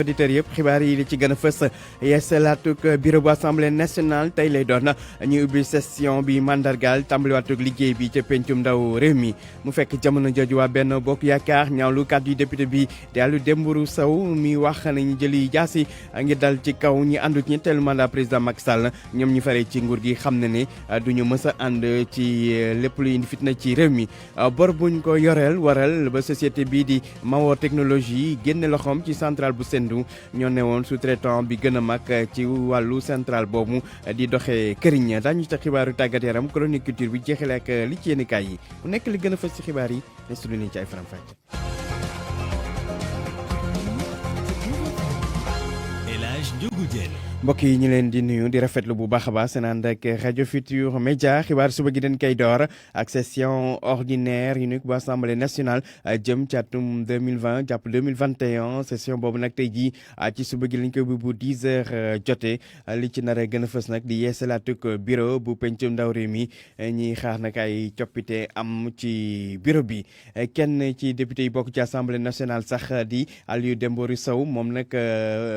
auditeurs yëpp xibaar yi li ci gën a fës yeesalaatug bureau bu assemblée nationale tey lay doon ñu ubbi session bi mandargaal tàmbaliwaatug liggéey bi ca pencum ndaw réew mi mu fekk jamono jooju waa benn bokk yaakaar ñaawlu kàddu yi député bi di Aliou Dembourou Sow mi wax nañu jëli jaasi ngir dal ci kaw ñi àndut ñetteelu mandat président Macky Sall ñoom ñi faree ci nguur gi xam na ne duñu mës a ànd ci lépp lu indi fitna ci réew mi bor buñ ko yoreel waral ba société bii di Mawar technologie génne loxoom ci centrale bu Sendou ñoo ne woon sous-traitant bi gën a mag ci wàllu central boobu di doxee këriñ daañu ca xibaaru tàggat yaram chronique culture bi jeexale ak li ci yéenekaay yi mu nekk li gën a fës ci xibaar yi ne su lu ni ci ay faram-fàcce. mbokk yi ñu leen di nuyu di rafetlu bu baax a baax seen ànd ak rajo Futur Média xibaar suba gi dañ koy door ak session ordinaire unique bu assemblée nationale jëm ci atum 2020 jàpp 2021 session boobu nag tey jii ci suba gi lañ koy ubbi bu 10 heures jotee li ci nar a gën a fës nag di yeesalaatuk bureau bu pencum ndaw réew mi ñiy xaar nag ay coppite am ci bureau bi kenn ci député yi bokk ci assemblée nationale sax di Aliou Dembourou Sow moom nag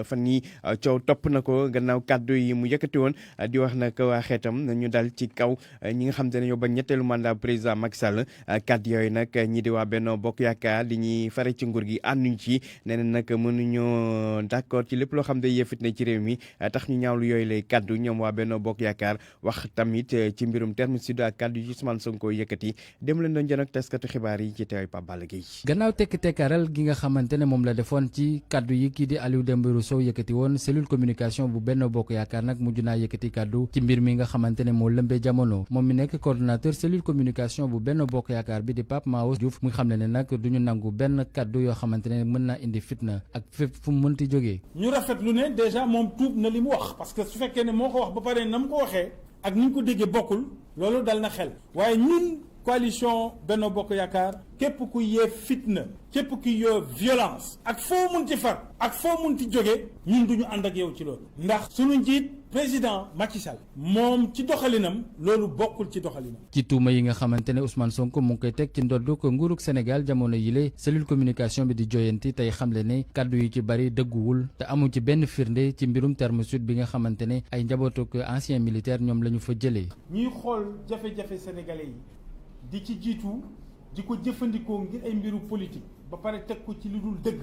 fan yi coow topp na ko gannaaw kàddu yi mu yëkkati woon di wax nag waa xeetam ñu dal ci kaw ñi nga xam te ne ñoo ba ñetteelu mandat président Macky Sall kàddu yooyu nag ñi di waa Benno Bokk Yaakaar di ñuy fare ci nguur gi ànduñ ci nee na nag mënuñoo d'accord ci lépp loo xam ne yëfit na ci réew mi tax ñu ñaawlu yooyu lay kàddu ñoom waa Benno Bokk Yaakaar wax tamit ci mbirum terme sud ak kàddu yi Ousmane Sonko yëkkati dem leen doon jën ak taskatu xibaar yi ci teewaay Pape Balla Gueye. gannaaw tekk-tekkaaral gi nga xamante ne moom la defoon ci kàddu yi kii di Aliou Dembourou Sow yëkkati woon cellule communication bu Benno Bokk Yaakaar nag mujj naa yëkkati kàddu ci mbir mi nga xamante ne moo lëmbee jamono moom mi nekk coordonnateur cellule communication bu Benno Bokk Yaakaar bi di Pape Mahawa Diouf mu xam ne nag duñu nangu benn kàddu yoo xamante ne mën naa indi fitna ak fépp fu mu mënti jógee. ñu rafetlu ne déjà moom tuub na li mu wax parce que su fekkee ne moo ko wax ba pare na mu ko waxee ak ni ñu ko déggee bokkul loolu dal na xel waaye ñun coalition Benno Bokk Yaakaar képp ku yee fitna képp ku yee violence ak foo munti far ak foo munti jóge ñun duñu ànd ak yow ci loolu ndax sunu njiit président Macky Sall moom ci doxalinam loolu bokkul ci doxalinam. ci tuuma yi nga xamante ne Ousmane Sonko mu ngi koy teg ci ndoddu ko nguurug Sénégal jamono yile cellule communication bi di joyanti tey xamle ne kàddu yi ci bari dëgguwul te amu ci benn firnde ci mbirum terme sud bi nga xamante ne ay njabootuk ancien militaire ñoom la ñu fa jëlee. ñuy xool jafe-jafe sénégalais yi di ci jiitu di ko jëfandikoo ngir ay mbiru politique ba pare teg ko ci lu dul dëgg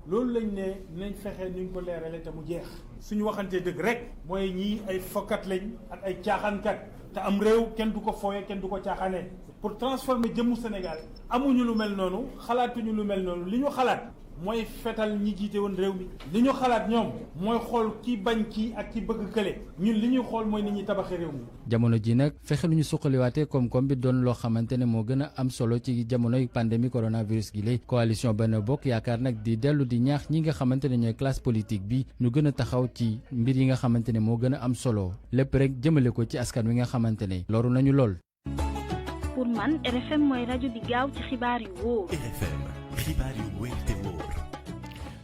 loolu lañ ne nañ fexe nuñ ko leerale te mu jeex suñu waxantee dëgg rek mooy ñii ay fokkat lañ ak ay caaxaankat te am réew kenn du ko fooye kenn du ko caaxaanee pour transformer jëmmu Sénégal amuñu lu mel noonu xalaatuñu lu mel noonu li ñu xalaat mooy fetal ñi jiite woon réew mi li ñu xalaat ñoom mooy xool ki bañ kii ak ki bëgg kële ñun li ñuy xool mooy nit ñi tabaxee réew mi. jamono ji nag fexe lu ñu suqaliwaatee koom-koom bi doon loo xamante ne moo gën a am solo ci jamonoy pandémie coronavirus gi lay coalition Benno Bokk Yaakaar nag di dellu di ñaax ñi nga xamante ne ñooy classe politique bi ñu gën a taxaw ci mbir yi nga xamante ne moo gën a am solo lépp rek jëmale ko ci askan wi nga xamante ne loru nañu lool. pour man RFM mooy rajo bi gaaw ci xibaar yu wóor. RFM xibaar yu wóor te wóor.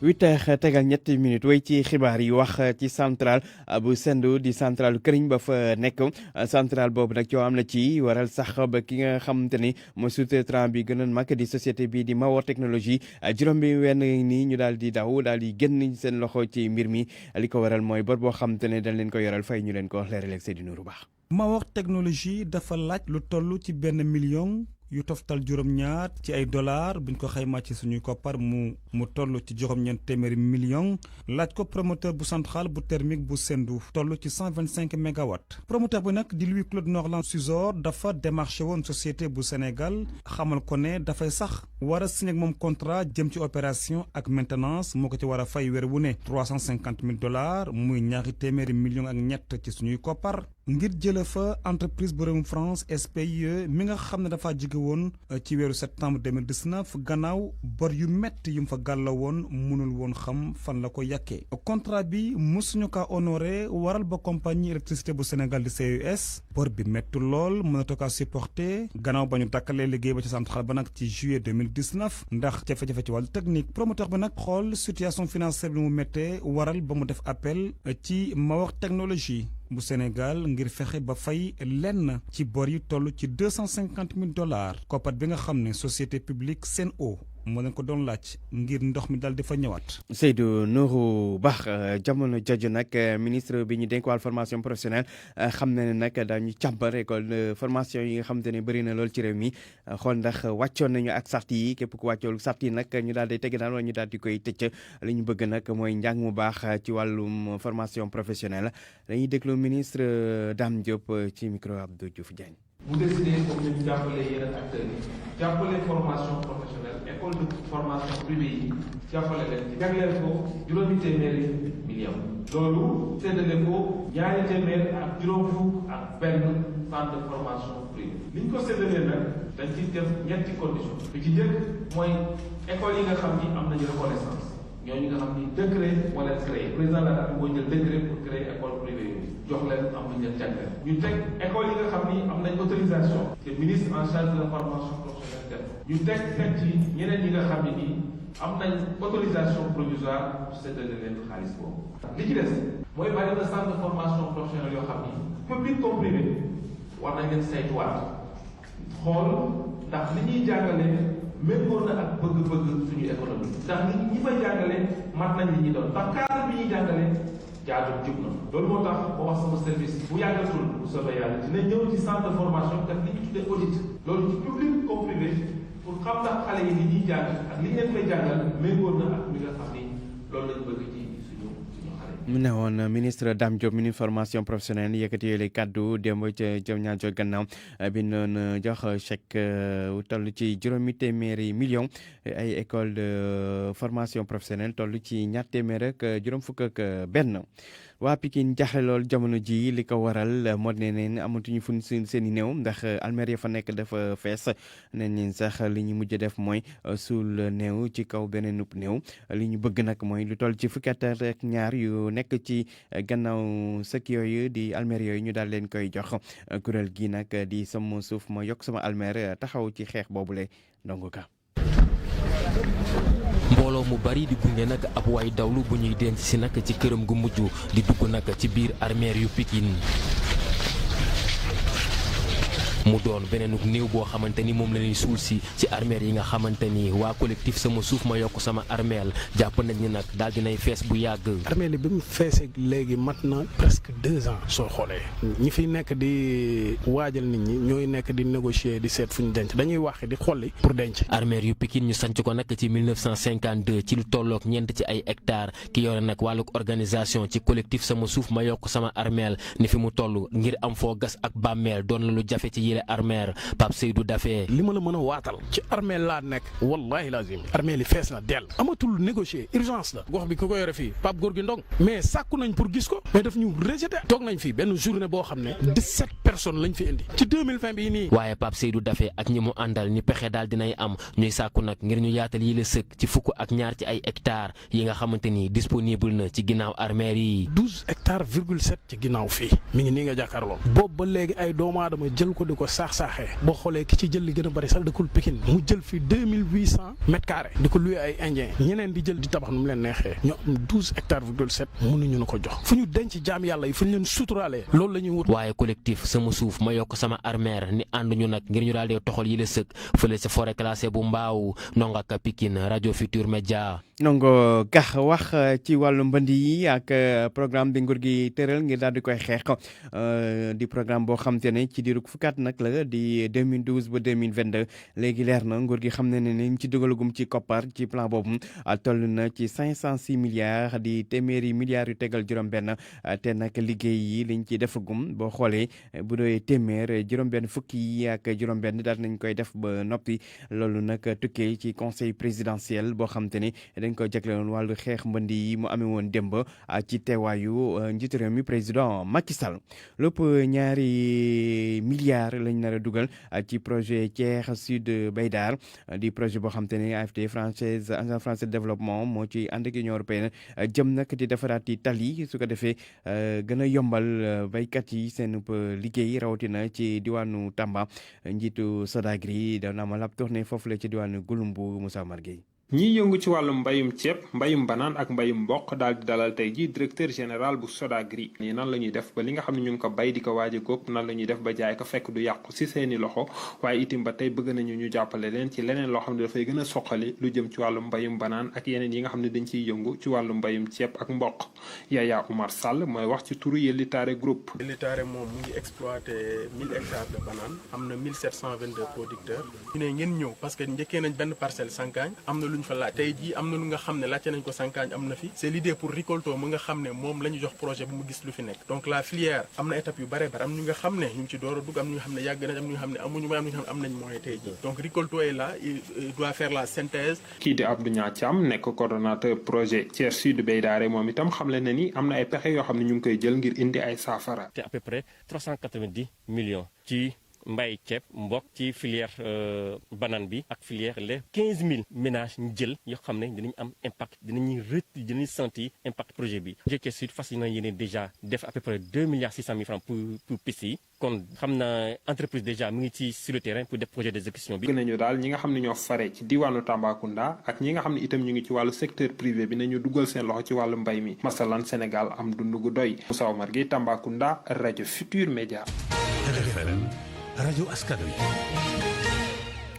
8h tegal ñetti minutes way ci xibaar yi wax ci centrale bu Sendou di centrale këriñ ba fa nekk centrale boobu nag coo am na ci waral sax ba ki nga xamante ni mooy sous-traitant bi gënoon mag di société bi di Mawar technologie juróom bi wenn nii ñu daal di daw daal di génn seen loxo ci mbir mi li ko waral mooy bor boo xamante ne dañ leen ko yoral fay ñu leen ko leeral ak Seydou Nourou Ba. Mawar technologie dafa laaj lu toll ci $1 million yu toftal juróom-ñaar ci ay dollars buñ ko xaymaa ci suñuy koppar mu toll ci juróom-ñeent téeméeri millions laaj ko promoteur bu centrale bu thermique bu Sendou toll ci 125 mégawatts promoteur bi nag di Louis Claude Norland Susor dafa démarché woon société bu Sénégal xamal ko ne dafay sax war a signé ak moom contrat jëm ci opération ak maintenance moo ko ci war a fay weer wu ne $350,000 muy ñaari téeméeri millions ak ñett ci suñuy koppar ngir jële fa entreprise bu réewum France SPIE mi nga xam ne dafa jóge woon ci weeru septembre 2019 gannaaw bor yu métti yu mu fa gàlla woon mënul woon xam fan la ko yàkkee contrat bi mësuñu kaa honoré waral ba compagnie électricité bu Sénégal di CES bor bi métti lool mënatu kaa supporté gannaaw ba ñu dakkalee liggéey ba ci centrale ba nag ci juillet 2019 ndax jafe-jafe ci wàllu technique promoteur bi nag xool situation financière bi mu méttee waral ba mu def appel ci Mawar technologie bu Sénégal ngir fexe ba fay lenn ci bor yi toll ci $250,000 koppat bi nga xam ne société publique Sen'Eau moo leen ko doon laaj ngir ndox mi daal di fa ñëwaat. Seydou Nourou Ba jamono jooju nag ministre bi ñu dénk wàllu formation professionnelle xam na ne nag daañu càmbar école de formation yi nga xamante ne bëri na lool ci réew mi xool ndax wàccoon nañu ak sart yi képp ku wàccool sart yi nag ñu daal di teg daal wala ñu daal di koy tëcc li ñu bëgg nag mooy njàng mu baax ci wàllum formation professionnelle dañuy déglu ministre Dame Diop ci micro Abdou Diouf Diagne. mu décidé comme ni ñu jàppale yeneen acteurs yi jàppale formation professionnelle école de formation privée yi jàppale leen ci jagleel ko juróomi téeméeri million loolu séddale ko ñaari téeméer ak juróom fukk ak benn centre de formation privée li ñu ko séddalee nag dañ ciy def ñetti condition bi ci njëkk mooy école yi nga xam ni am nañu reconnaissance ñooñu nga xam ni décret moo leen créé président de la République moo jël décret pour créer école privée yooyu jox leen am nañ leen jagleel ñu teg école yi nga xam ni am nañ autorisation te ministre en charge de la formation professionnelle def ñu teg ci ñeneen yi nga xam ne nii am nañ autorisation provisoire pour séddale leen xaalis boobu. li ci des mooy bari na centre de formation professionnelle yoo xam ni public comme privé war nañ leen saytuwaat xool ndax li ñuy jàngale méngoo na ak bëgg-bëgg suñu économie ndax ñi fay jàngale mat nañ li ñuy doon ndax cadre bi ñuy jàngale jaajëf jub na loolu moo tax ba wax sama service bu yàggatul bu soobee yàlla dina ñëw ci centre de formation def li ñu tuddee audit loolu ci public comme privé pour xam ndax xale yi li ñuy jàng ak li ñu leen fay jàngal méngoo na ak li nga xam ni loolu lañ bëgg ci suñu xale yi. mu ne woon ministre Dame Diop ministre formation professionnelle yëkkati yooyu kaddu démb ca jëm ñaajo gannaaw bi noonu jox chèque toll ci juróomi téeméeri million ay école de formation professionnelle toll ci ñaar téeméer ak juróom fukk ak benn. waa Pikine jaaxle lool jamono ji li ko waral moo ne neen amatuñu fu seen i néew ndax almeer ya fa nekk dafa fees nañ leen sax li ñu mujj def mooy suul néew ci kaw beneen néew li ñu bëgg nag mooy lu toll ci fukki at ak ñaar yu nekk ci gannaaw sëkk yooyu di almeer yooyu ñu daal leen koy jox kuréel gi nag di sama suuf ma yokk sama almeer taxaw ci xeex boobule ndongo ka mbooloo mu bari di gunge nag ab waay dawlu bu ñuy denc si nag ci këram gu mujj di dugg nag ci biir armeer yu Pikine mu doon beneen néew boo xamante ni moom la ñuy suul si ci armeel yi nga xamante ni waa collectif sama suuf ma yokk sama armeel jàpp nañ ni nag daal dinay fees bu yàgg. armeel yi bi mu feesee léegi mat na presque 2 ans soo xoolee ñi fi nekk di waajal nit ñi ñooy nekk di négocier di seet fu ñu denc dañuy wax di xolli pour denc. armeel yu Pikine ñu sanc ko nag ci 1952 ci lu tolloog ñeent ci ay hectares ki yore nag wàllug organisation ci collectif sama suuf ma yokk sama armeel ni fi mu toll ngir am foo gas ak bàmmeel doon la lu jafe ci yile armeel Pape Seydou Dafé. li ma la mën a waatal ci armeel laa nekk wallahi lazim armeel yi fees na dell amatul négocier urgence la gox bi ku ko yore fii Pape Gorgui Ndong mais sàkku nañ pour gis ko mais daf ñu rejeté toog nañ fii benn journée boo xam ne 17 personnes lañ fi indi ci 2020 bii nii. waaye Pape Seydou Dafé ak ñi mu àndal ni pexe daal dinay am ñuy sàkku nag ngir ñu yaatal yi la sëkk ci fukk ak ñaar ci ay hectares yi nga xamante ni disponible na ci ginnaaw armeel yi. 12 hectares virgule 7 ci ginnaaw fii mi ngi nii nga jàkkaarloo boobu ba léegi ay doomu aadama jël ko di ko saax-saaxee boo xoolee ki ci jël li gën a bari sax dëkkul Pikine mu jël fi 2800 mètres carrés di ko luye ay indien ñeneen di jël di tabax nu mu leen neexee ñoo am 12 hectares virgule 7 mënuñu na ko jox fu ñu denc jaam yàlla yi fu ñu leen suturaalee loolu la ñuy wut. waaye collectif sama suuf ma yokk sama armeer ni ànduñu nag ngir ñu daal di toxal yi la sëkk fële sa forêt classée bu Mbaaw Ndonga Ka Pikine rajo Futur Média. Ndongo Ka wax ci wàllu mbënd yi ak programme bi nguur gi tëral ngir daal di koy xeex di programme boo xam te ne ci diiru fukkaat nag la di 2012 ba 2022 léegi leer na nguur gi xam ne ne ñu ci dugalagum ci koppar ci plan boobu toll na ci 506 milliards di téeméeri milliards yu tegal juróom-benn te nag liggéey yi liñ ci defagum boo xoolee bu doy téeméer juróom-benn fukki yi ak juróom-benn daal nañ koy def ba noppi loolu nag tukkee ci conseil présidentiel boo xam te ne dañ ko jagleeloon wàllu xeex mbënd yi mu amee woon démb ci teewaayu njiitu réew mi président Macky Sall lépp ñaari milliards lañ nar a dugal ci projet Thiès Sud Baydar di projet boo xam te ne AFD agence française de développement moo ci ànd ak Union européenne jëm nag di defaraat yi tali su ko defee gën a yombal baykat yi seen liggéey rawatina ci diwaanu Tamba njiitu Sodagri dana amal ab tournée foofu la ci diwaanu Gouloumbou Moussa Margueye. ñiy yëngu ci wàllum mbayum ceeb mbayum banaan ak mbayum mboq daal di dalal tey ji directeur général bu Sodagri ñi nan la ñuy def ba li nga xam ne ñu ngi ko bay di ko waaj a góob nan la ñuy def ba jaay ko fekk du yàqu si seeni loxo waaye itim ba tey bëgg nañu ñu jàppale leen ci leneen loo xam ne dafay gën a soqali lu jëm ci wàllum mbayum banaan ak yeneen yi nga xam ne dañ ciy yëngu ci wàllum mbayum ceeb ak mboq Yaya Oumar Sall mooy wax ci turu Yellitaare groupe. Yellitaare moom mu ngi exploité 1000 hectares de banane am na 1722 producteurs ñu ne ngeen ñëw parce que njëkkee nañ benn parcelle Sankaañ am na lu ñu fa laaj tey jii am na lu nga xam ne laajte nañ ko Sankaañ am na fi c'est l'idée pour Ricolto mu nga xam ne moom la ñu jox projet bu mu gis lu fi nekk donc la filière am na étape yu bare bare am ñu nga xam ne ñu ngi ci door a dugg am ñu nga xam ne yàgg nañ am ñu nga xam ne amuñu mooy am ñu nga xam ne am nañ moyen tey jii donc Ricolto est là il doit faire la synthèse. kii di Abdou Niang Thiam nekk coordonnateur projet Thiès Sud Beydaare moom itam xamle na ni am na ay pexe yoo xam ne ñu ngi koy jël ngir indi ay saafara. te à peu près 390 millions ci mbay ceeb mbokk ci filière banane bi ak filière les 15000 ménages ñu jël yoo xam ne dinañ am impact dinañu sentir impact projet bi. projet Sud fas yéene déjà def à peu près 2 milliards 600 000 francs pour piste yi kon xam na entreprise déjà mu ngi ci sur le terrain pour def projet d'exécution bi. bëgg nañu daal ñi nga xam ne ñoo fare ci diwaanu Tambacounda ak ñi nga xam ne itam ñu ngi ci wàllu secteur privé bi nañu dugal seen loxo ci wàllu mbay mi masalan Sénégal am dund gu doy. Moussa Omar Gueye Tambacounda rajo Futur Média. rajo askan wi.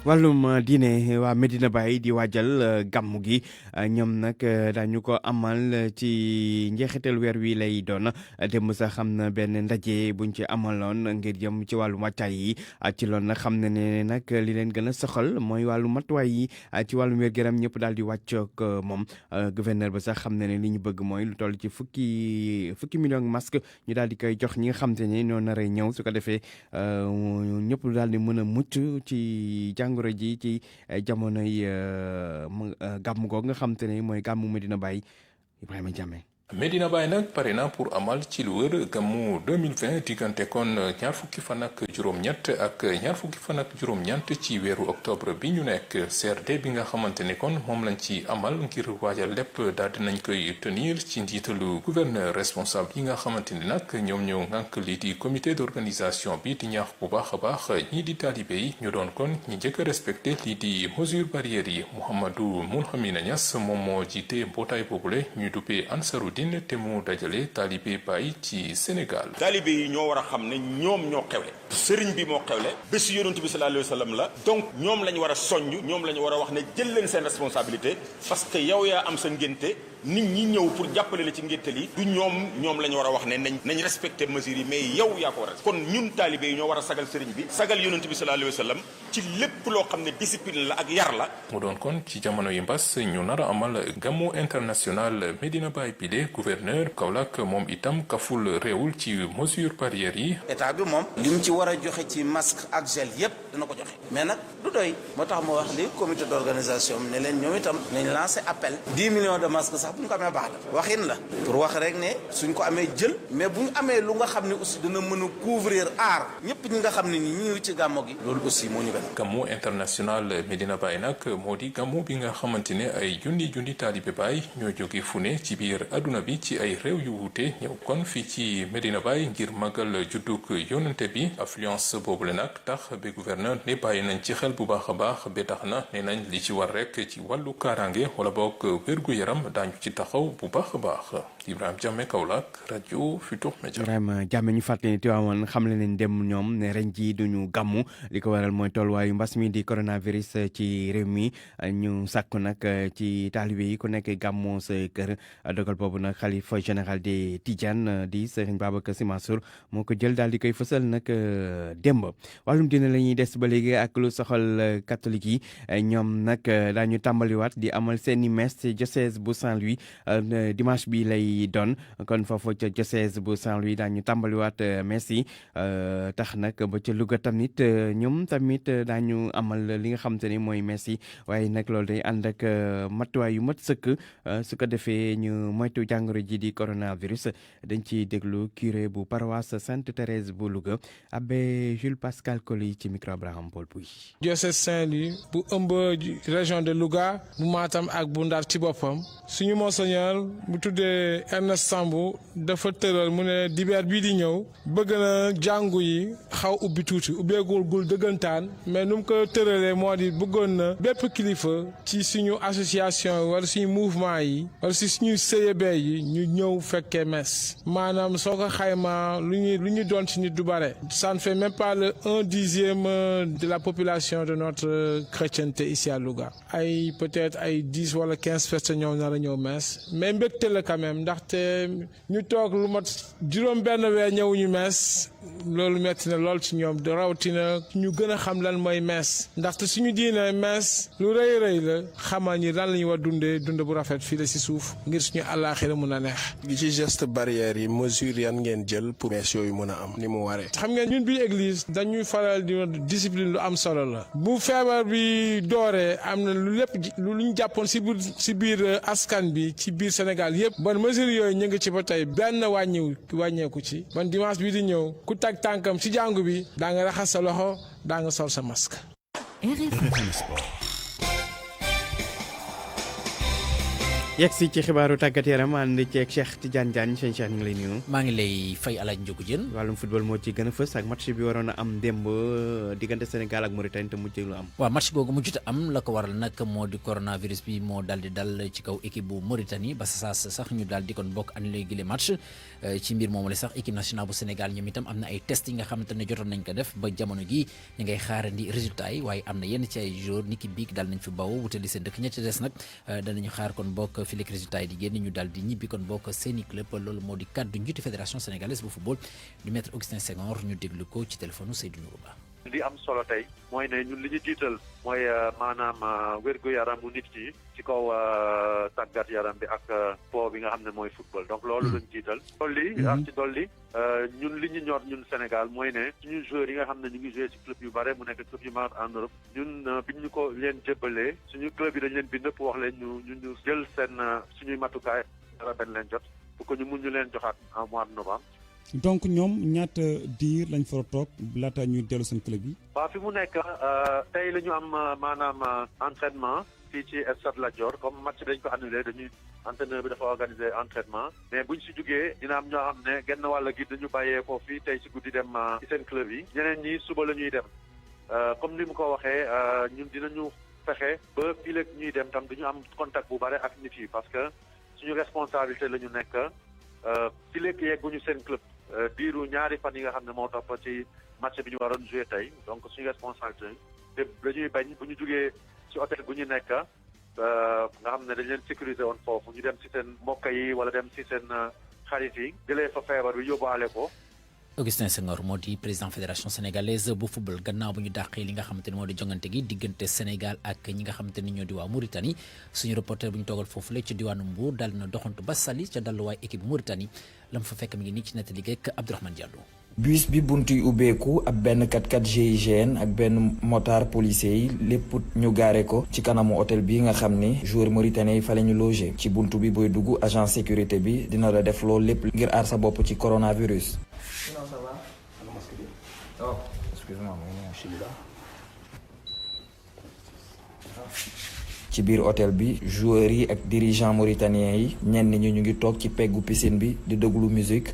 wàllum diine waa Medina Baye di waajal gàmmu gi ñoom nag dañu ko amal ci njeexital weer wi lay doon démb sax xam na benn ndaje buñ ci amaloon ngir jëm ci wàllu matuwaay yi ci loolu nag xam na ne nag li leen gën a soxal mooy wàllu matuwaay yi ci wàllum wér-gu-yaram ñëpp daal di wàccoog moom gouverneur ba sax xam na ne li ñu bëgg mooy lu toll ci fukki million masque ñu daal di koy jox ñi nga xam te ne ñoo nar a ñëw su ko defee ñëpp daal di mën a mucc ci jàngoro ji ci jamonoy gàmm googu nga xam te ne mooy gàmmu Medina Baye Ibrahima Diame. Medina Baye nag pare na pour amal ci lu wër gàmmu 2020 diggante kon ñaar fukki fan ak juróom-ñett ak ñaar fukki fan ak juróom-ñeent ci weeru octobre bi ñu nekk CRD bi nga xamante ne kon moom lañ ci amal ngir waajal lépp daal dinañ koy tenir ci njiitalu gouverneur responsable yi nga xamante ni nag ñoom ñoo ngànk lii di comité d'organisation bi di ñaax bu baax a baax ñii di taalibe yi ñu doon kon ñi njëkk a respecté lii di mesure barrières yi Mouhamadou Mounhamina Niass moom moo jiite mbootaay boobule ñuy duppee Ansaroudine te mu dajale taalibe Baay ci Sénégal. taalibe yi ñoo war a xam ne ñoom ñoo xewle sëriñ bi moo xewle bésu yonent bi sallallahu alayhi wa sallam la donc ñoom la ñu war a soññ ñoom la ñu war a wax ne jël leen seen responsabilité parce que yow yaa am sa ngénte nit ñi ñëw pour jàppale la ci ngénte li du ñoom la ñu war a wax ne nañ respecté mesures yi mais yow yaa ko war a kon ñun taalibe yi ñoo war a sagal sëriñ bi sagal yonent bi sallallahu alayhi wa sallam ci lépp loo xam ne discipline la ak yar la. mu doon kon ci jamono yi mbas ñu nar a amal gàmmu international Medina Baye bile gouverneur Kaolack moom itam kaful réewul ci mesure barrières yi. état bi moom li mu ci war a joxe ci masque ak gel yépp dina ko joxe mais nag du doy moo tax mu wax li comité d'organisation ne leen ñoom itam nañ lancé appel 10 millions de masques sax bu ñu ko amee baax la waxin la pour wax rek ne suñ ko amee jël mais bu ñu amee lu nga xam ne aussi dina mën a couvrir aar ñëpp ñi nga xam ne ni ñi ci gàmmo gi loolu aussi moo ñu gën. gàmmu international Medina Baye nag moo di gàmmu bi nga xamante ne ay junni taalibe Baye ñoo jóge fu ne ci biir adduna bi ci ay réew yu wuute ñëw kon fii ci Medina Baye ngir màggal juddug yonente bi affluence boobule nag tax ba gouverneur ne bàyyi nañ ci xel bu baax a baax ba tax na ne nañ li ci war rek ci wàllu kaaraange wala boog wér-gu-yaram daañu ci taxaw bu baax a baax Ibrahima Diame Kaolack rajo Futur Media. Ibrahima Diame ñu fàttali ne Tiwaawan xam le leen dem ñoom ne ren ji duñu gàmmu li ko waral mooy tolluwaayu mbas mi di coronavirus ci réew mi ñu sàkku nag ci taalibe yi ku nekk gàmmu sa kër dogal boobu nag xalifa général des Tidiane di Serigne Babacar Sy Mansour moo ko jël daal di koy fësal nag démb wàllum dina la ñuy des ba léegi ak lu soxal catholique yi ñoom nag daañu tàmbaliwaat di amal seeni messe ci diocèse bu Saint-Louis dimanche bi lay doon kon foofu ca diocèse bu Saint-Louis daañu tàmbaliwaat messe yi tax nag ba ca Louga tamit ñoom tamit daañu amal li nga xamante ni mooy messe yi waaye nag loolu day ànd ak matuwaay yu mat sëkk su ko defee ñu moytu jàngoro ji di coronavirus dañ ci déglu curé bu paroisse Sainte Thérèse bu Louga abbé Jules Pascal Coly ci micro Abraham Paul Pouy. diocèse Saint-Louis bu ëmb région de Louga bu Matam ak bu Ndar ci boppam suñu monseigneur bu tuddee Ernest Sambou dafa tëral mu ne dibeer bii di ñëw bëgg na jàngu yi xaw ubbi tuuti ubbeegul dëggantaan mais nu mu ko tëralee moo di bëggoon na bépp kilifa ci suñu association wala suñu mouvement yi wala si suñu CEB yi ñu ñëw fekkee messe maanaam soo ko xayma lu ñu doon ci nit du bare ça ne fait même pas le 1/10 de la population de notre chrétienté ici à Louga ay peut-être ay 10 wala 15 personnes ñoo nar a ñëw messe mais mbégte la quand même ndaxte ñu toog lu mat juróom-benn weer ñëwuñu messe loolu metti na lool ci ñoom rawatina ñu gën a xam lan mooy messe ndaxte suñu diine messe lu rëy la xamal ñi lan la ñu war dundee dund bu rafet fii la si suuf ngir suñu àllaaxira mun a neex. gi ci geste barrière yi mesure yan ngeen jël pour messe yooyu mën a am ni mu waree. xam ngeen ñun biir église dañuy faral di discipline lu am solo la bu feebar bi dooree am na lu lépp lu ñu jàppoon si biir askan bi ci biir Sénégal yëpp bon mesure yooyu ñu ngi ci ba tey benn wàññeeku ci bon dimanche bi di ñëw ku tag tànkam ci jàngu bi daa nga raxas sa loxo daa nga sol sa masque. yegg si ci xibaaru tàggat yaram ànd ceeg Cheikh Tidiane Diagne sëñ Cheikh ñu ngi lay nuyu. maa ngi lay fay Alaaji Njogu Jën. wàllum football moo ci gën a fës ak match bi waroon a am démb diggante Sénégal ak Mauritanie te mujj lu am. waaw match googu mujjut am la ko waral nag moo di coronavirus bi moo dal di dal ci kaw équipe bu Mauritanie ba sax ñu daal di kon bokk annulé gi le match ci mbir moomu la sax équipe nationale bu Sénégal ñoom itam am na ay test yi nga xamante ne jotoon nañ ko def ba jamono gi ñu ngay xaarandi résultat yi waaye am na yenn ci ay jours niki biig daal nañ fi bawoo wutali seen dëkk ña ci des nag danañu xaar kon bokk fileeg résultat yi di génn ñu daal di ñibbi kon bokk seeni club loolu moo di kàddu njiitu fédération sénégalaise bu football du maître Augustin Senghor ñu déglu ko ci téléphone Seydou Nourou Ba. li am solo tey mooy ne ñun li ñu jiital mooy maanaam wér-gu-yaramu nit ki ci kaw tàggat yaram bi ak po bi nga xam ne mooy football donc loolu lañ jiital dolli ñun li ñu ñor ñun Sénégal mooy ne suñu joueurs yi nga xam ne ñu ngi joué ci club yu bare mu nekk club yu mag en Europe ñun biñ ñu ko leen jébbalee suñu club yi dañ leen bind pour wax leen ñu jël seen suñuy matukaay dara benn leen jot pour que ñu mun ñu leen joxaat en mois de novembre. donc ñoom ñaata diir lañ fa toog laata ñuy dellu seen club yi. waaw fi mu nekk tey la ñu am maanaam entraînement fii ci Stade Lat Dior comme match bi dañ ko annulé dañuy entraîneur bi dafa organiser entraînement mais buñ si jugee dina am ñoo xam ne genn wàll gi dañu bàyyee foofu fii tey si guddi dem ci seen club yi ñeneen ñi suba la ñuy dem comme ni mu ko waxee ñun dinañu fexe ba fii léegi ñuy dem tam duñu am contact bu bare ak nit yi parce que suñu responsabilité la ñu nekk fii léegi yegguñu seen club. diiru ñaari fan yi nga xam ne moo topp ci match bi ñu waroon joué tey donc suñu responsabilité te dañuy bañ bu ñu jugee ci hôtel bu ñu nekk nga xam ne dañ leen sécuriser woon foofu ñu dem ci seen mbokk yi wala dem ci seen xarit yi jëlee fa feebar bi yóbbaale ko. Augustin Senghor moo di président fédération sénégalaise bu football gannaaw bu ñu dàqee li nga xamante ne moo di jongante gi diggante Sénégal ak ñi nga xamante ne ñoo di waa Mauritanie suñu reporter bu ñu toogal foofu la ci diwaanu Mbour daal na doxantu ba Saly ca dalluwaay équipe Mauritanie la mu fa fekk mi ngi nii ci nettali geek Abdourahmane Diallo. bus bi buntu yi ubbeeku ab benn 4x4 GIGN ak benn motard policier yi lépp ñu gaare ko ci kanamu hôtel bi nga xam ni joueur mauritanien yi fa la ñu logé ci buntu bi booy dugg agent sécurité bi dina la def loolu lépp ngir aar sa bopp ci coronavirus. Sinon ça va? Oh, excuse-moi, ci biir hôtel bi joueurs yi ak dirigeants mauritaniens yi ñenn ñi ñu ngi toog ci peggu piscine bi di déglu musique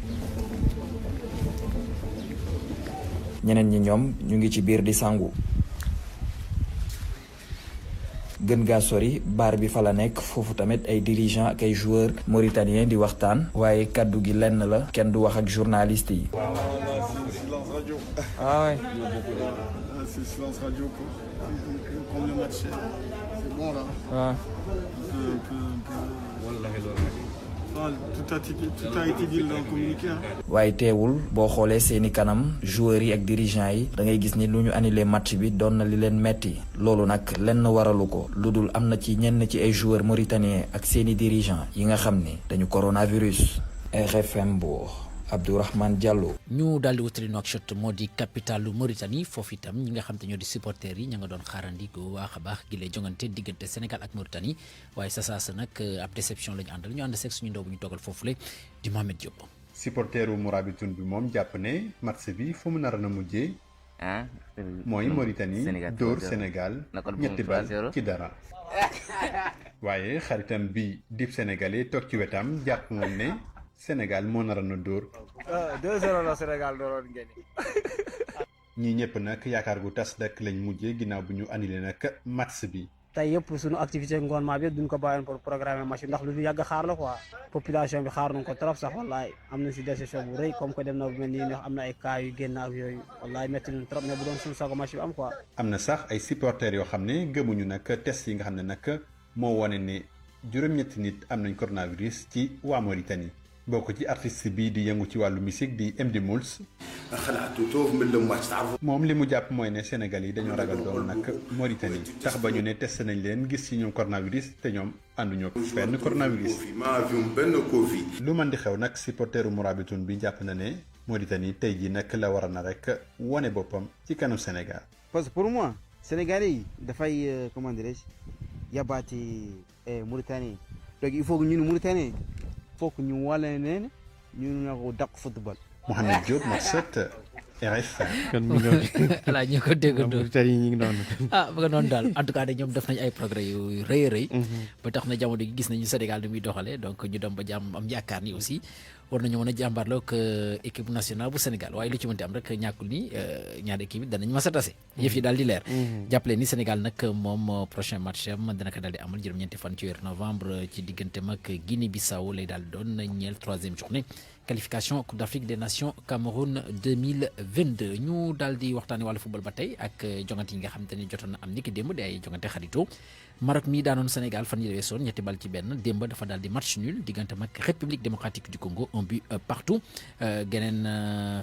ñeneen ñi ñoom ñu ngi ci biir di sangu. gën gaa sori baar bi fa la nekk foofu tamit ay dirigeants ak ay joueurs mauritaniens di waxtaan waaye kaddu gi lenn la kenn du wax ak journalistes yi. Ah ouais. C'est silence radio comme le match. C'est bon là. Ouais. Tout a été dit dans le communiqué. waaye teewul boo xoolee seeni kanam joueurs yi ak dirigeants yi da ngay gis ni lu ñu annulé match bi doon na li leen metti loolu nag lenn waralu ko lu dul am na ci ñenn ci ay joueurs mauritaniens ak seeni dirigeants yi nga xam ni dañu coronavirus. RFM Mbour. Abdourahmane Diallo. ñu daal di wutali Nouakchott moo di capitalu Mauritanie foofu itam ñi nga xam te ñoo di supporters yi ña nga doon xaarandi bu baax a baax gi lay jongante diggante Sénégal ak Mauritanie waaye sa nag ab déception la ñu àndal ñu ànd seeg suñu ndaw bu ñu toogal foofule di Mohamed Diop. supporteru Mourabitoun bi moom jàpp ne match bi fu mu nar na mujjee. mooy Mauritanie dóor Sénégal ñetti bal ci dara. waaye xaritam bi dib sénégalais toog ci wetam jàpp moom ne Sénégal moo naroon a dóor. 2-0 la Sénégal dooroon ngeen. ñii ñëpp nag yaakaar gu tas rek lañ mujjee ginnaaw bu ñu annulé nag match bi. tey yëpp suñu activité ngoonement bi yëpp duñ ko bàyyoon pour programmer match bi ndax lu ñu yàgg xaar la quoi population bi xaar nañ ko trop sax wallaay am na si décision bu rëy comme que dem na bu mel nii ndax am na ay cas yu génn ak yooyu wallaay métti nañ trop mais bu doon suñu sago match bi am quoi. am na sax ay supporters yoo xam ne gëmuñu nag test yi nga xam ne nag moo wane ne juróom-ñetti nit am nañ coronavirus ci waa Mauritanie bokk ci artiste bi di yëngu ci wàllu musique di MD Mouls. moom li mu jàpp mooy ne Sénégal yi dañoo ragal doon nag Mauritanie tax ba ñu ne testé nañ leen gis ci ñoom coronavirus te ñoom ànduñoo benn coronavirus. lu mën di xew nag supporteru Mourabitoun bi jàpp na ne Mauritanie tey jii nag la war na rek wane boppam ci kanam Sénégal. parce que pour moi Sénégalais yi dafay comment dirais-je yabaati Mauritanie donc il faut que ñun Mauritanie faut que ñu wane ne ñu na ko dàq football. Mohamed Diop Marset RFM. kon mi ngi voilà ñu ko déggandoo Mauritanie ñu ngi noonu. ah ba nga noonu daal en tout cas ñoom def nañ ay progrès yu rëy a rëy. ba tax na jamono gi gis nañu Sénégal ni muy doxalee donc ñu dem ba jàmm am yaakaar ni aussi war nañu mën a jàmbaarloo ak équipe nationale bu Sénégal waaye lu ci mënti am rek ñàkkul ni ñaari équipe yi danañ mas a tase. yëf yi daal di leer. jàppale ni Sénégal nag moom prochain match am dina ko daal di amal juróom-ñeenti fan ci weeru novembre ci digganteem ak Guinée Bissau lay daal di doon ñeel 3e journée. qualification Coupe d'Afrique des Nations Cameroun 2022 ñu daal di waxtaanee wàllu football ba tey ak jongante yi nga xamante ni jotoon na am ni ki démb di ay jongante xarito Maroc mi daanoon Sénégal fan yii weesoon ñetti bal ci benn démb dafa daal di match nul diggante mag République démocratique du Congo un but partout geneen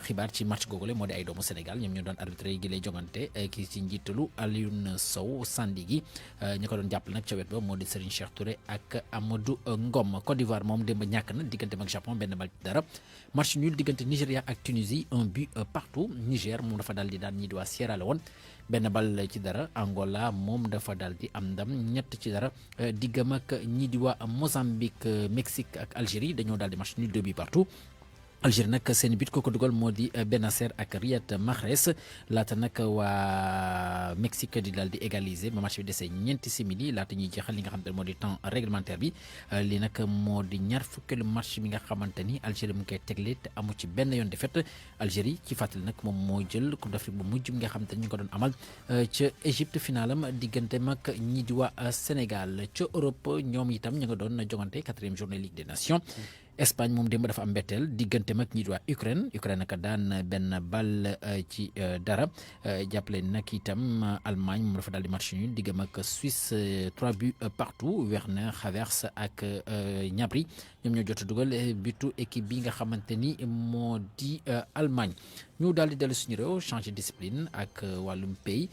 xibaar ci match googule moo di ay doomu Sénégal ñoom ñoo doon arbitré yi gilee jongante ki ci njiitalu Alioune Sow Sandigi ñu ko doon jàppale nag ca wet ba moo di Serigne Cheikh Touré ak Amadou Ngom Côte d'Ivoire moom démb ñàkk na diggante mag Japon benn bal ci dara match nul diggante Nigéria ak Tunisie un but partout Niger moom dafa daal di daan ñi di waa Sierra Leone benn bal ci dara Angola moom dafa daal di am ndam ñett ci dara diggam ak ñi di waa Mozambique Mexique ak Algérie dañoo daal di match nul 2 buts partout Algérie nag seen bit ko dugal moo di Benacer ak Riyad Mahrez laata nag waa Mexique di daal di égaliser ba match bi desee ñeenti simili laata ñuy jeexal li nga xamante ne moo di temps réglementaire bi li nag moo di ñaar fukkeelu match bi nga xamante ni Algérie mu ngi koy tegle te amu ci benn yoon défaite Algérie ci fàttali nag moom moo jël Coupe d'Afrique bu mujj bi nga xamante ni ñu ngi ko doon amal ca Égypte finalam diggante mag ñi di waa Sénégal ca Europe ñoom itam ñu nga doon jongante 4e journée Ligue des Nations Espagne moom démb dafa am mbetteel diggante mag ñi di waa Ukraine naka daan benn bal ci dara jàppale nag itam Allemagne moom dafa daal di match nul diggam ak Suisse 3 buts partout Werner Havertz ak Gnabry ñoom ñoo jot a dugal bitu équipe bi nga xamante ni moo di Allemagne ñu daal di dellu suñu réew changer discipline ak wàllum pays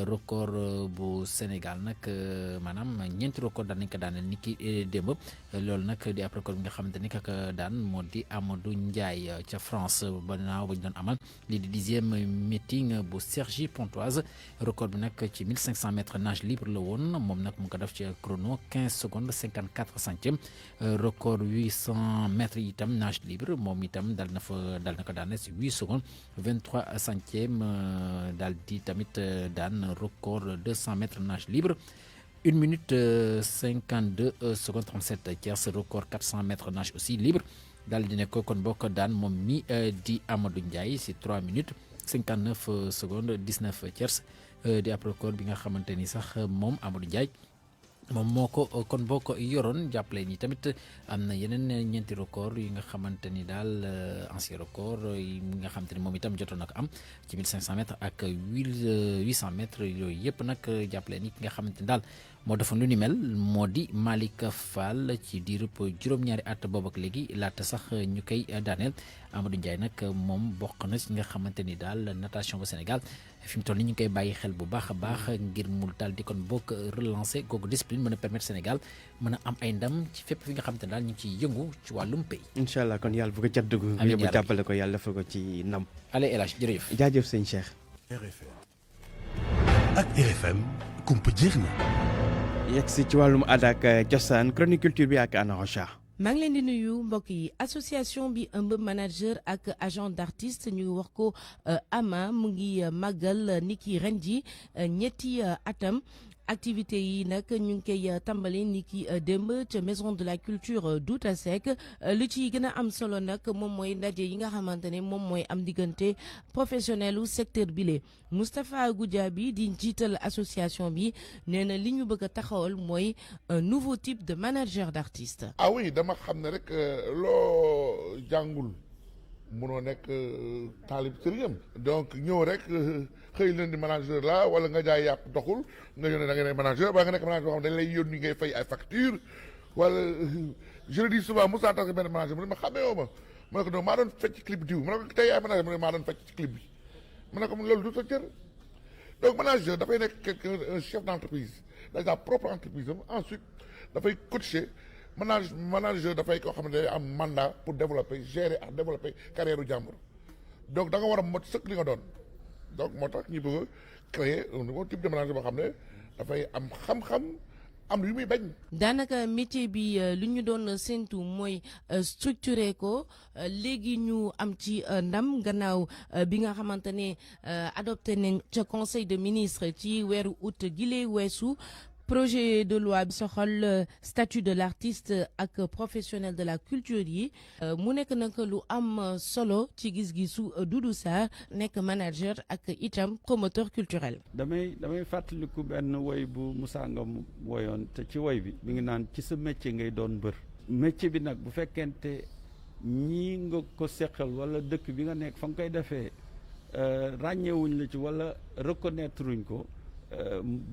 record bu Sénégal nag maanaam ñeenti record daan nañ ko daaneel ni ki démb loolu nag di ab record bi nga xamante ni kaka daan moo di Amadou Ndiaye ca France ba naaw ba ñu doon amal lii di 10e meeting bu Cergy Pontoise record bi nag ci 1500 mètres nage libre la woon moom nag mu ko def ci chrono 15 secondes 54 centièmes record 800 mètres itam nage libre moom itam dal na ko daane si 8 secondes 23 centièmes daal di tamit daan record 200 mètres nage libre 1 minute 52 secondes 37 tiers record 400 mètres nage aussi libre daal di nekk kon bokk daan moom mi di Amadou Ndiaye si 3 minutes 59 secondes 19 tiers di ab record bi nga xamante ni sax moom Amadou Ndiaye moom moo ko kon boo ko yoroon jàppale ni tamit am na yeneen ñeenti record yi nga xamante ni daal ancien record yi nga xamante ni moom itam jotoon na ko am ci 1500 mètres ak 800 mètres yooyu yëpp nag jàppale ni ki nga xamante ni daal moo defoon lu ni mel moo di Malick Fall ci diirub juróom-ñaari at boobu ak léegi laata sax ñu koy daaneel Amadou Ndiaye nag moom bokk na ci nga xamante ni daal natation bu Sénégal fi mu toll nii ñu ngi koy bàyyi xel bu baax a baax ngir mu daal di kon bokk relancer googu discipline mën a permettre Sénégal mën a am ay ndam ci fépp fi nga xamante ne daal ñu ngi ciy yëngu ci wàllum pay. incha allah kon yàlla bu ko cat dugg. amiin yëpp jàppale ko yàlla defal ko ci ndam. allez El Hadj jërëjëf. jaajëf sëñ Cheikh. RFM ak RFM kumpa jeex na. yegg si ci wàllum aada ak cosaan chronique culture bi ak Anna Rocha. maa ngi leen di nuyu mbokk yi association bi ëmb manager ak agent d'artiste ñu wax ko AMA mu ngi màggal niki ren ji ñetti atam activités yi nag ñu ngi koy tàmbali ni ki démb ca maison de la culture Douta Seck lu ci gën a am solo nag moom mooy ndaje yi nga xamante ne moom mooy am diggante professionnel u secteur bile Moustapha Goudiaby di njiital association bi nee na li ñu bëgg a taxawal mooy un nouveau type de manager d'artiste. Ah oui, dama xam ne rek loo jàngul munoo nekk taalib sëriñam donc ñëw rek xëy leen di manager la wala nga jaay yàpp doxul nga yónnee da nga ne manager ba nga nekk manager boo xam dañ lay yónni ngay fay ay facture wala je le dis souvent Moussa Tass benn manager mu ne ma xamee woo ma ne ko non maa doon fecc clip diw ma ne ko tey ay manager mu ne maa doon fecc ci clip bi ma ne ko loolu du sa cër donc manager dafay nekk quelqu'un un chef d'entreprise dans sa propre entreprise am ensuite dafay coacher manager dafay koo xam ne day am mandat pour développer gérer ak développer carrière u jàmbur donc da nga war a mot sëkk li nga doon donc moo tax ñu bëgg a créer un nouveau type de manager boo xam ne dafay am xam-xam am lu muy bañ. daanaka métier bi lu ñu doon séntu mooy structuré ko léegi ñu am ci ndam gannaaw bi nga xamante ne adopté nañ ca conseil de ministre ci weeru août gile weesu. projet de loi bi soxal statut de l'artiste ak professionnel de la culture yi mu nekk nag lu am solo ci gis-gisu Doudou Sarr nekk manager ak itam promoteur culturel. damay fàttaliku benn woy bu Moussa Ngom woyoon te ci woy bi mi ngi naan ci sa métier ngay doon mbër. métier bi nag bu fekkente ñii nga ko seqal wala dëkk bi nga nekk fa nga koy defee ràññeewuñ la ci wala reconnaître wuñ ko.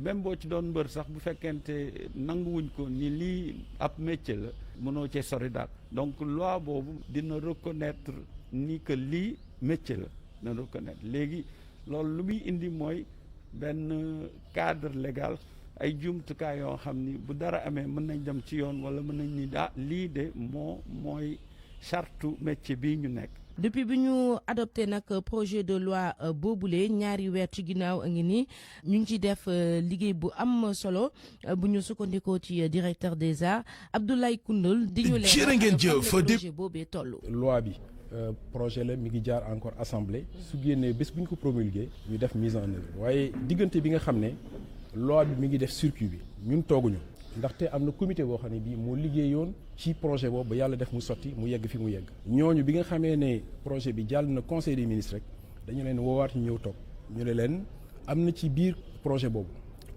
même boo ci doon mbër sax bu fekkente nanguwuñ ko ni lii ab métier la mënoo cee sori daal donc loi boobu dina reconnaître ni que lii métier la na reconnaître léegi loolu lu muy indi mooy benn cadre légal ay jumtukaay yoo xam ni bu dara amee mën nañ dem ci yoon wala mën nañ ni lii de mooy chartu métier bii ñu nekk. depuis bi ñu adopté nag projet de loi boobule ñaari weer ci ginnaaw a ngi ni ñu ngi ci def liggéey bu am solo bu ñu sukkandikoo ci directeur des arts Abdoulaye Koundoul di ñu jërë ngeen jëf projet boobee toll. loi bi projet la mi ngi jaar encore assemblée su génnee bés bu ñu ko promulgué ñu def mise en œuvre waaye diggante bi nga xam ne loi bi mi ngi def circuit bi ñun tooguñu ndaxte am na comité boo xam ne bii moo liggéeyoon ci projet boobu ba yàlla def mu sotti mu yegg fi mu yegg ñooñu bi nga xamee ne projet bi jàll na conseil des ministres rek dañu leen woowaat ñu ñëw toog ñu ne leen am na ci biir projet boobu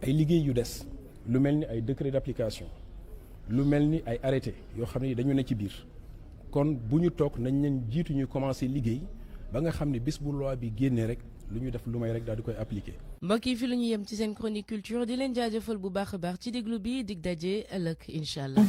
ay liggéey yu des lu mel ni ay décret d'application lu mel ni ay arrêté yoo xam ne dañu ne ci biir kon bu ñu toog nañ leen jiitu ñu commencé liggéey ba nga xam ne bis bu loi bi génnee rek lu ñu def lu may rek daal di koy appliquer. mbokk yi fi la ñu yem ci seen chronique culture di leen jaajëfal bu baax a baax ci déglu bi dig daje ëllëg incha allah.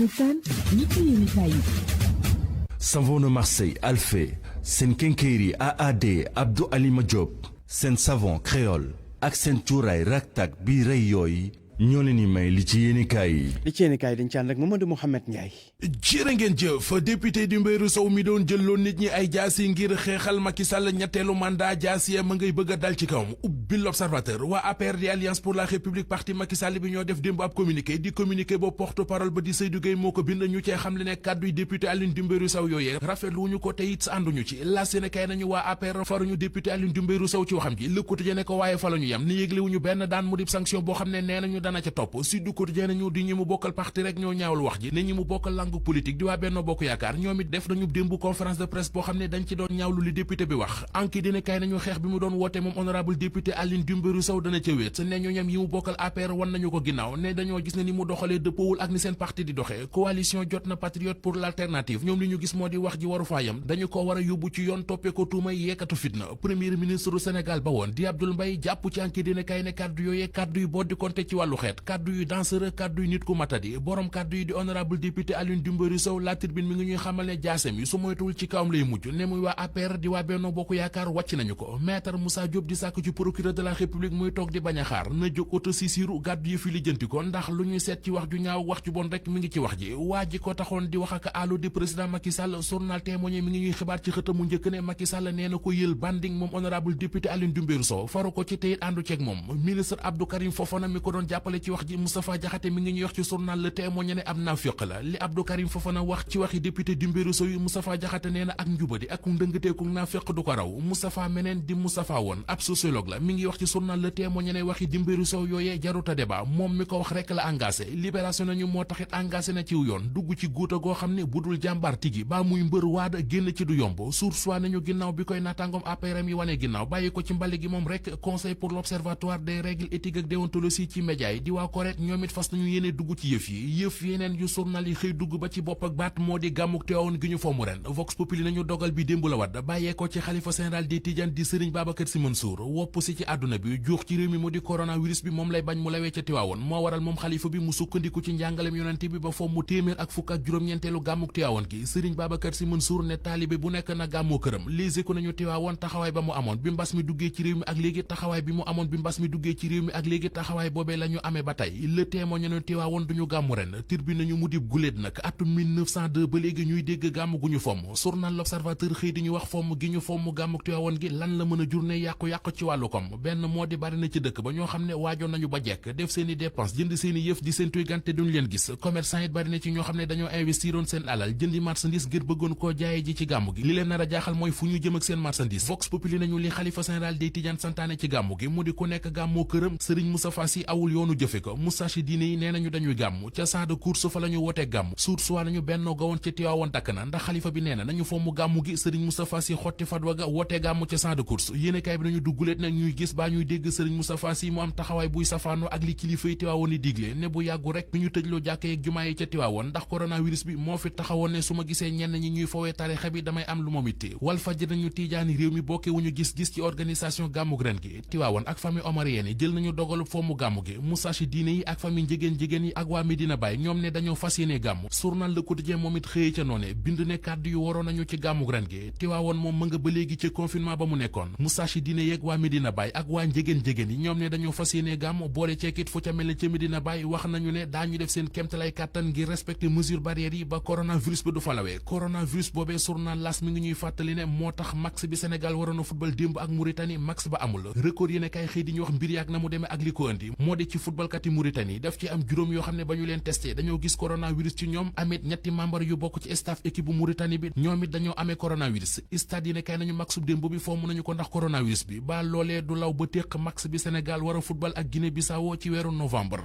Savon de Marseille Alphé seen Kenkeyri AAD Abdou Alima Diop seen savon créole ak seen cuuraay raktak bi rëy yooyu ñoo leen di may li ci yéenekaay yi. li ci yéenekaay dañ ci ànd ak Mamadou Mouhamed Ndiaye. jërë ngeen jëf député di Mbéru Sow mi doon jëlloon nit ñi ay jaasi ngir xeexal Macky Sall ñetteelu mandat jaasi ma ngay bëgg a dal ci kawam ubbi l'Observateur waa APR di Alliance pour la République parti Macky Sall bi ñoo def démb ab communiqué di communiqué ba porte-parole ba di Seydou Gueye moo ko bind ñu cee xam le ne kàdduy député Alioune Dembourou Sow yooyee rafetlu wuñu ko te it ànduñu ci la Sénégal nañu waa APR faruñu député Alioune Dembourou Sow ci waxam ji Le Quotidien ne ko waaye fa la ñu yem ni yégle wuñu benn daan mu dib sanction boo xam ne nee nañu dana ca topp du Quotidien nañu di ñi mu bokkal parti rek ñoo ñaawlu wax ji ne ñi mu bokkal langue politique di waa Benno Bokk Yaakaar ñoom it def nañu démb conférence de presse boo xam ne dañ ci doon ñaawlu li député bi wax anki dina kay nañu xeex bi mu doon woote moom honorable député Alioune Dembourou Sow dana ca wéet ne ñu ñam yi mu bokkal APR wan nañu ko ginnaaw ne dañoo gis ne ni mu doxalee dëppoowul ak ni seen parti di doxee coalition jot na patriote pour l'alternative ñoom li ñu gis moo di wax ji waru faa yam dañu ko war a yóbbu ci yoon toppee ko tuuma yeekatu fitna premier ministre du Sénégal ba woon di Abdoul Mbaye jàpp ci anki dina kay ne kàddu yooyee kàddu yu boddi konte ci wàllu xeet kàddu yu dangereux kàddu yu nit ku matadi borom kàddu yi di honorable député Alioune Dembourou Sow la Tribune mi ngi ñuy xamal ne jaasem yi su moytuwul ci kawam lay mujj ne muy waa APR di waa Benno Bokk Yaakaar wàcc nañu ko maître Moussa Diop di sàkk ci procureur de la République muy toog di bañ a xaar na jóg auto sisiru gàddu yi fi lijjanti ko ndax lu ñuy seet ci wax ju ñaaw wax ju bon rek mi ngi ci wax ji waa ji ko taxoon di wax ak allo di président Macky Sall journal Témoin mi ngi ñuy xibaar ci xëtamu njëkk ne Macky Sall nee na ko yël banding moom honorable député Alioune Dembourou Sow faru ko ci teyit àndu ceeg moom ministre Abdou Karim Fofana mi ko doon jàppale jàppale ci wax ji Moustapha Diakhaté mi ngi ñuy wax ci journal Le Témoin ne ab naafiq la li Abdou Karim Fofana wax ci waxi député Dumbéru Sow yi Moustapha Diakhaté nee na ak njubadi ak ndëngateeku naafiq du ko raw Moustapha meneen di Moustapha woon ab sociologue la mi ngi wax ci journal Le Témoin ne waxi Dumbéru Sow yooyee jaruta débat moom mi ko wax rek la engagé libération nañu moo taxit engagé na ciw yoon dugg ci guuta goo xam ne budul jàmbaar tigi baa muy mbër waada génn ci du yomb sursoi nañu ginnaaw bi koy naataangoom APRM yi wane ginnaaw bàyyi ko ci mbali gi moom rek conseil pour l'observatoire des règles éthiques ak déontologie ci média yi di waa koret ñoom it fas nañu yéene dugg ci yëf yeneen yu journal yi xëy dugg ba ci bopp ak baat moo di gàmmuk Tiwaawan gi ñu fomm ren Vox Populi nañu dogal bi démb la wadd bàyyee ko ci xalifa général des Tidianes di Serigne Babacar Sy Mansour wopp si ci àdduna bi juux ci réew mi mu di coronavirus bi moom lay bañ mu lawee ca Tiwaawan moo waral moom xalifa bi mu sukkandiku ci njàngalem yonente bi ba fomm téeméer ak fukk ak juróom-ñeenteelu gàmmuk Tiwaawan gi Serigne Babacar Sy Mansour ne taalibe bu nekk na gàmmoo këram lise ko nañu Tiwaawan taxawaay ba mu amoon bi mbas mi duggee ci réew mi ak léegi taxawaay bi mu amoon bi mbas mi duggee ci réew mi ak léegi taxawaay boobee la ñu amee ba tey Le Témoin ñu Tiwaawan duñu gàmmu ren Tribune nañu mu dib guléet nag atum 1902 ba léegi ñuy dégg gàmm gu ñu fomm journal L'Observateur xëy di ñu wax fomm gi ñu fomm gàmmuk Tiwaawan gi lan la mën a jur ne yàqu-yàqu ci wàllu kom benn moo di bari na ci dëkk ba ñoo xam ne waajoon nañu ba jekk def seeni dépense jënd seeni yëf di seen tuy gante duñu leen gis commerçant it bari na ci ñoo xam ne dañoo investiroon seen alal jëndi marchandise ngir bëggoon koo jaaye ji ci gàmmu gi li leen nar a jaaxal mooy fu ñu jëm ak seen marchandise Vox Populi nañu li xalifa général des Tidianes santaane ci gàmmu gi mu di ku nekk gàmmoo këram Serigne Moustapha Sy awul yoonu jëfe ko Moustarchidine diine yi nee nañu dañuy gàmm ca champ de course fa la ñu wootee gàmm source waa nañu bennoo ga woon ca Tiwaawan dakk na ndax xalifa bi nee na nañu fomm gàmmu gi Serigne Moustapha Sy xotti fatwa ga wootee gàmm ca champ de course yéenekaay bi nañu dugguleet nag ñuy gis baa ñuy dégg Serigne Moustapha Sy mu am taxawaay buy safaanoo ak li kilifa yi Tiwaawan yi digle ne bu yàggu rek bi ñu tëjloo jàkkee ak jumaa yi ca Tiwaawan ndax coronavirus bi moo fi taxawoon ne su ma gisee ñenn ñi ñuy fowee tarixa bi damay am lu ma mitti Walfadjri nañu tiijaani réew mi bokke wuñu gis-gis ci organisation gàmmug ren gi Tiwaawan ak famille omarienne yi jël nañu dogalu fommu gàmmu gi Moustarchidine yi ak famille njigéen yi ak waa Medina Baye ñoom ne dañoo fas yéene gàmmu journal Le Quotidien moom it xëyee ca noone bind ne kàddu yu waroon nañu ci gàmmug ren gi Tiwaawan moom ma nga ba léegi ci confinement ba mu nekkoon Moustarchidine yeeg waa Medina Baye ak waa njigéen yi ñoom ne dañoo fas yéene gàmm boole ceekit fu ca mel ne ca Medina Baye wax nañu ne daañu def seen kéemtalaay kàttan ngir respecter mesure barrières yi ba coronavirus ba du falawee coronavirus boobee journal L'As mi ngi ñuy fàttali ne moo tax max bi Sénégal waroon a football démb ak Mauritanie max ba amul record yi ne kay xëy di ñu wax mbir yaak na mu demee ak li ko indi moo di ci footballkat yi Mauritanie daf ci am juróom yoo xam ne ba ñu leen testé dañoo gis coronavirus ci ñoom amit ñetti membre yu bokk ci staff équipe bu Mauritanie bi ñoom it dañoo amee coronavirus stade yi ne kay nañu max bu démb bi fomm nañu ko ndax coronavirus bi ba loolee du law ba téq max bi Sénégal war a football ak Guinée Bissau ci weeru novembre.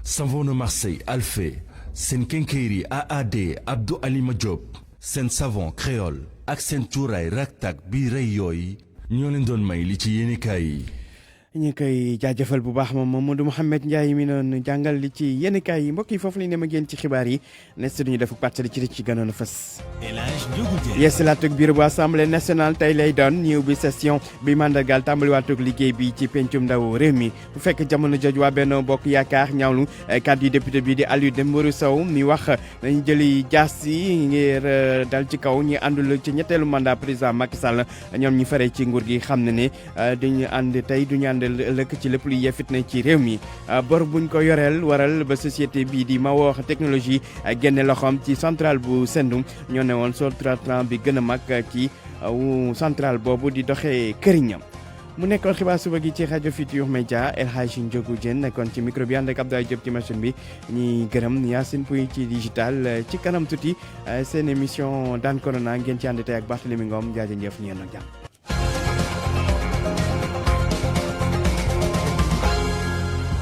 Savon de Marseille Alphé seen kénkéeri AAD Abdou Alima Diop seen savon créole ak seen cuuraay raktak bi rëy yooyu ñoo leen doon may li ci yéenekaay yi. ñu koy jaajëfal bu baax moom Mamadou Mouhamed Ndiaye mi noon jàngal li ci yéenekaay yi mbokk yi foofu lañ dem ak yéen ci xibaar yi nes duñu def pàttali ci gënoon a fës. yeesalaatug bureau bu assemblée nationale tey lay doon ñëw bi session bi mandargaal tàmbaliwaatug liggéey bi ci pencum ndaw réew mi bu fekk jamono jooju waa Benno Bokk Yaakaar ñaawlu kàddu yu député bi di Aliou Dembourou Sow mi wax nañu jëli jaas yi ngir dal ci kaw ñi àndul ci ñetteelu mandat président Macky Sall ñoom ñi faree ci nguur gi xam ne ne duñu ànd tey duñu ànd lëkk ci lépp lu yee fitna ci réew mi bor buñ ko yoreel waral ba société bii di Mawor technologie génne loxoom ci centrale bu Sendum ñoo ne woon Sotrac bi gën a mag ci centrale boobu di doxee këriñam mu nekkoon xibaar suba gi ci rajo Futurs Médias El Hadji Ndiogou Diène nekkoon ci micro bi ànd ak Abdoulaye Diop ci machine bi ñuy gërëm Yacine Pouy ci digital ci kanam tuuti seen émission daan corona ngeen ci ànd tey ak Barthélémy Ngom jaajëf ñeen ak jàmm